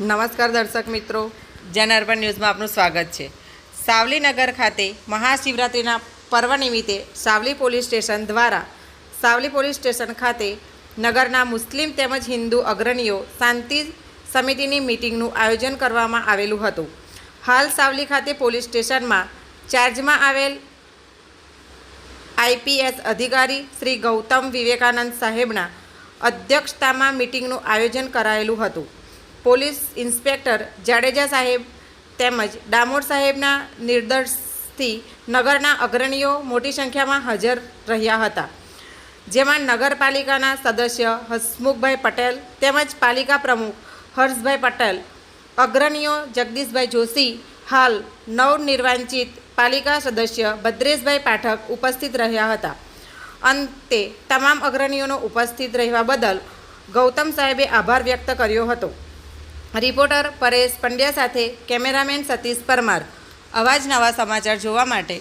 નમસ્કાર દર્શક મિત્રો, જન અર્બન ન્યૂઝમાં આપનું સ્વાગત છે। સાવલીનગર ખાતે મહાશિવરાત્રિના પર્વ નિમિત્તે સાવલી પોલીસ સ્ટેશન દ્વારા સાવલી પોલીસ સ્ટેશન ખાતે નગરના મુસ્લિમ તેમજ હિન્દુ અગ્રણીઓ શાંતિ સમિતિની મિટિંગનું આયોજન કરવામાં આવેલું હતું। હાલ સાવલી ખાતે પોલીસ સ્ટેશનમાં ચાર્જમાં આવેલ આઈપીએસ અધિકારી શ્રી ગૌતમ વિવેકાનંદ સાહેબના અધ્યક્ષતામાં મિટિંગનું આયોજન કરાયેલું હતું। પોલીસ ઇન્સ્પેક્ટર જાડેજા સાહેબ તેમજ ડામોર સાહેબના નિર્દેશથી નગરના અગ્રણીઓ મોટી સંખ્યામાં હાજર રહ્યા હતા, જેમાં નગરપાલિકાના સદસ્ય હસમુખભાઈ પટેલ તેમજ પાલિકા પ્રમુખ હર્ષભાઈ પટેલ, અગ્રણીઓ જગદીશભાઈ જોશી, હાલ નવનિર્વાચિત પાલિકા સદસ્ય ભદ્રેશભાઈ પાઠક ઉપસ્થિત રહ્યા હતા। અંતે તમામ અગ્રણીઓનો ઉપસ્થિત રહેવા બદલ ગૌતમ સાહેબે આભાર વ્યક્ત કર્યો હતો। રિપોર્ટર પરેશ પંડ્યા સાથે કેમેરામેન સતીશ પરમાર। આવા જ નવા સમાચાર જોવા માટે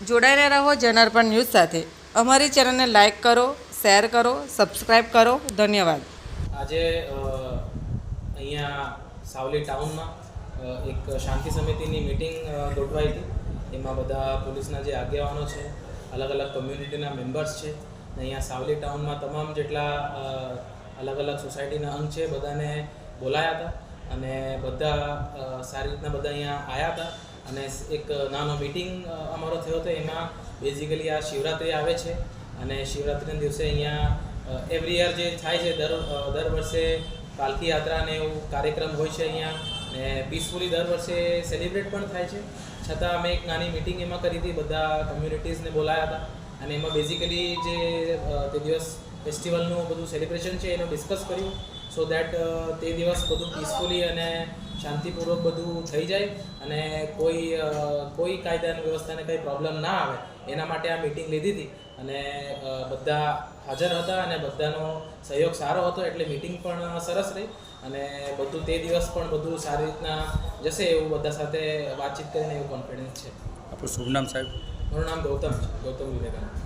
જોડાયેલા રહો જન અર્બન ન્યૂઝ સાથે। અમારી ચેનલને લાઇક કરો, શેર કરો, સબસ્ક્રાઈબ કરો। ધન્યવાદ। આજે અહીંયા સાવલી ટાઉનમાં એક શાંતિ સમિતિની મિટિંગ ગોઠવાઈ હતી। એમાં બધા પોલીસના જે આગેવાનો છે, અલગ અલગ કમ્યુનિટીના મેમ્બર્સ છે, અહીંયા સાવલી ટાઉનમાં તમામ જેટલા અલગ અલગ સોસાયટીના અંગ છે બધાને બોલાયા હતા અને બધા સારી રીતના બધા અહીંયા આવ્યા હતા અને એક નાનો મિટિંગ અમારો થયો હતો। એમાં બેઝિકલી આ શિવરાત્રિ આવે છે અને શિવરાત્રિના દિવસે અહીંયા એવરી યર જે થાય છે દર વર્ષે પાલખી યાત્રા ને એવું કાર્યક્રમ હોય છે અહીંયા ને પીસફુલી દર વર્ષે સેલિબ્રેટ પણ થાય છે। છતાં અમે એક નાની મિટિંગ એમાં કરી હતી, બધા કમ્યુનિટીઝને બોલાયા હતા અને એમાં બેઝિકલી જે તે દિવસ ફેસ્ટિવલનું બધું સેલિબ્રેશન છે એનું ડિસ્કસ કર્યું સો દેટ તે દિવસ બધું પીસફુલી અને શાંતિપૂર્વક બધું થઈ જાય અને કોઈ કાયદાની વ્યવસ્થાને કંઈ પ્રોબ્લેમ ના આવે એના માટે આ મિટિંગ લીધી હતી અને બધા હાજર હતા અને બધાનો સહયોગ સારો હતો, એટલે મિટિંગ પણ સરસ રહી અને બધું તે દિવસ પણ બધું સારી રીતના જશે એવું બધા સાથે વાતચીત કરીને એવું કોન્ફિડન્સ છે। આપણું શુભ નામ સાહેબ? મારું નામ ગૌતમ છે, ગૌતમ વિવેકાનંદ।